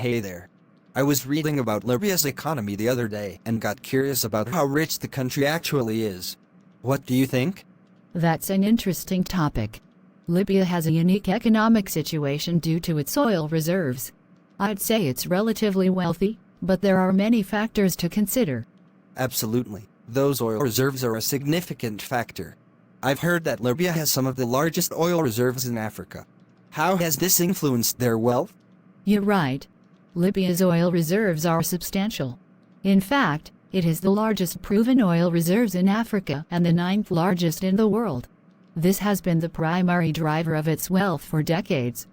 Hey there. I was reading about Libya's economy the other day and got curious about how rich the country actually is. What do you think? That's an interesting topic. Libya has a unique economic situation due to its oil reserves. I'd say it's relatively wealthy, but there are many factors to consider. Absolutely. Those oil reserves are a significant factor. I've heard that Libya has some of the largest oil reserves in Africa. How has this influenced their wealth? You're right. Libya's oil reserves are substantial. In fact, it has the largest proven oil reserves in Africa and the ninth largest in the world. This has been the primary driver of its wealth for decades.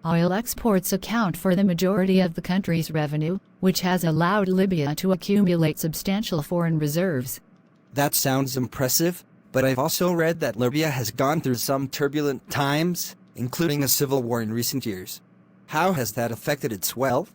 Oil exports account for the majority of the country's revenue, which has allowed Libya to accumulate substantial foreign reserves. That sounds impressive, but I've also read that Libya has gone through some turbulent times, including a civil war in recent years. How has that affected its wealth?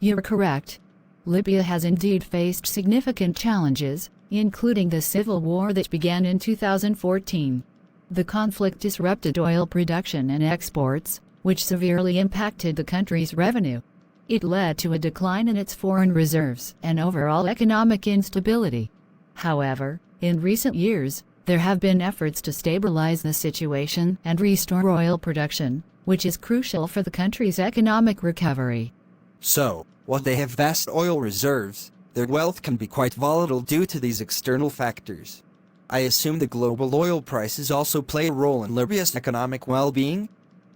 You're correct. Libya has indeed faced significant challenges, including the civil war that began in 2014. The conflict disrupted oil production and exports, which severely impacted the country's revenue. It led to a decline in its foreign reserves and overall economic instability. However, in recent years, there have been efforts to stabilize the situation and restore oil production, which is crucial for the country's economic recovery. So, while they have vast oil reserves, their wealth can be quite volatile due to these external factors. I assume the global oil prices also play a role in Libya's economic well-being?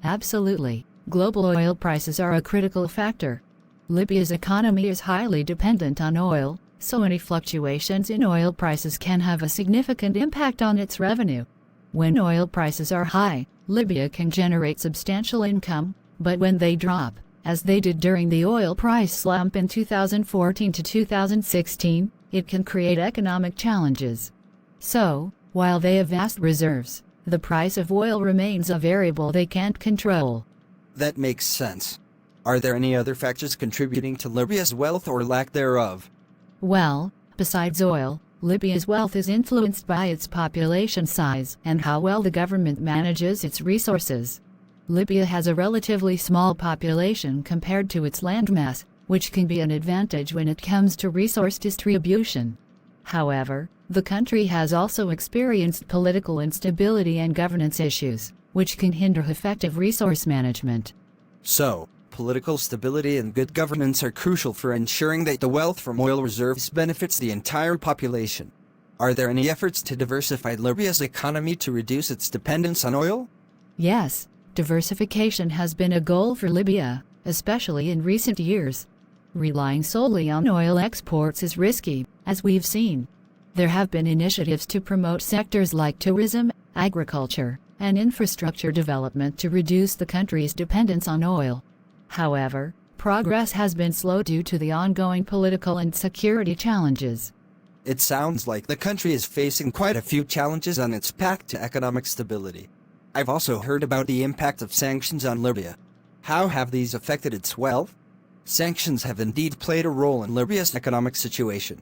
Absolutely. Global oil prices are a critical factor. Libya's economy is highly dependent on oil, so any fluctuations in oil prices can have a significant impact on its revenue. When oil prices are high, Libya can generate substantial income, but when they drop, as they did during the oil price slump in 2014 to 2016, it can create economic challenges. So, while they have vast reserves, the price of oil remains a variable they can't control. That makes sense. Are there any other factors contributing to Libya's wealth or lack thereof? Well, besides oil, Libya's wealth is influenced by its population size and how well the government manages its resources. Libya has a relatively small population compared to its landmass, which can be an advantage when it comes to resource distribution. However, the country has also experienced political instability and governance issues, which can hinder effective resource management. So, political stability and good governance are crucial for ensuring that the wealth from oil reserves benefits the entire population. Are there any efforts to diversify Libya's economy to reduce its dependence on oil? Yes, diversification has been a goal for Libya, especially in recent years. Relying solely on oil exports is risky, as we've seen. There have been initiatives to promote sectors like tourism, agriculture, and infrastructure development to reduce the country's dependence on oil. However, progress has been slow due to the ongoing political and security challenges. It sounds like the country is facing quite a few challenges on its path to economic stability. I've also heard about the impact of sanctions on Libya. How have these affected its wealth? Sanctions have indeed played a role in Libya's economic situation.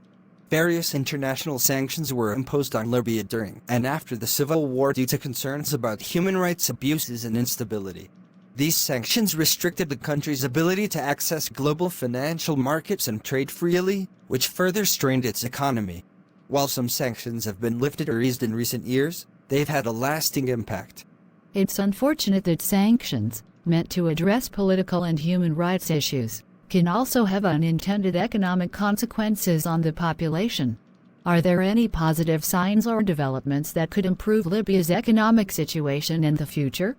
Various international sanctions were imposed on Libya during and after the civil war due to concerns about human rights abuses and instability. These sanctions restricted the country's ability to access global financial markets and trade freely, which further strained its economy. While some sanctions have been lifted or eased in recent years, they've had a lasting impact. It's unfortunate that sanctions, meant to address political and human rights issues, can also have unintended economic consequences on the population. Are there any positive signs or developments that could improve Libya's economic situation in the future?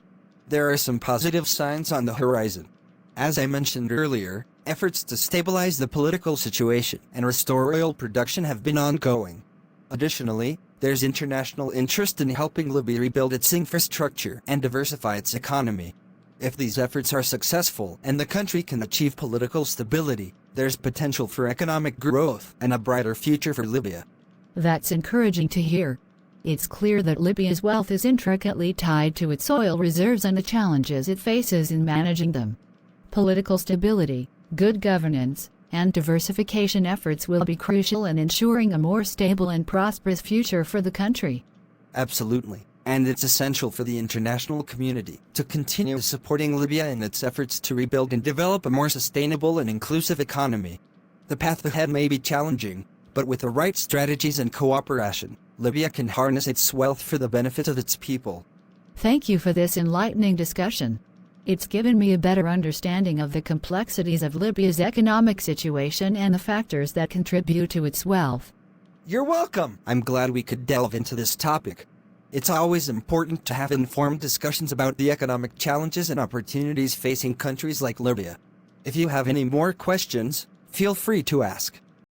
There are some positive signs on the horizon. As I mentioned earlier, efforts to stabilize the political situation and restore oil production have been ongoing. Additionally, there's international interest in helping Libya rebuild its infrastructure and diversify its economy. If these efforts are successful and the country can achieve political stability, there's potential for economic growth and a brighter future for Libya. That's encouraging to hear. It's clear that Libya's wealth is intricately tied to its oil reserves and the challenges it faces in managing them. Political stability, good governance, and diversification efforts will be crucial in ensuring a more stable and prosperous future for the country. Absolutely. And it's essential for the international community to continue supporting Libya in its efforts to rebuild and develop a more sustainable and inclusive economy. The path ahead may be challenging, but with the right strategies and cooperation, Libya can harness its wealth for the benefit of its people. Thank you for this enlightening discussion. It's given me a better understanding of the complexities of Libya's economic situation and the factors that contribute to its wealth. You're welcome! I'm glad we could delve into this topic. It's always important to have informed discussions about the economic challenges and opportunities facing countries like Libya. If you have any more questions, feel free to ask.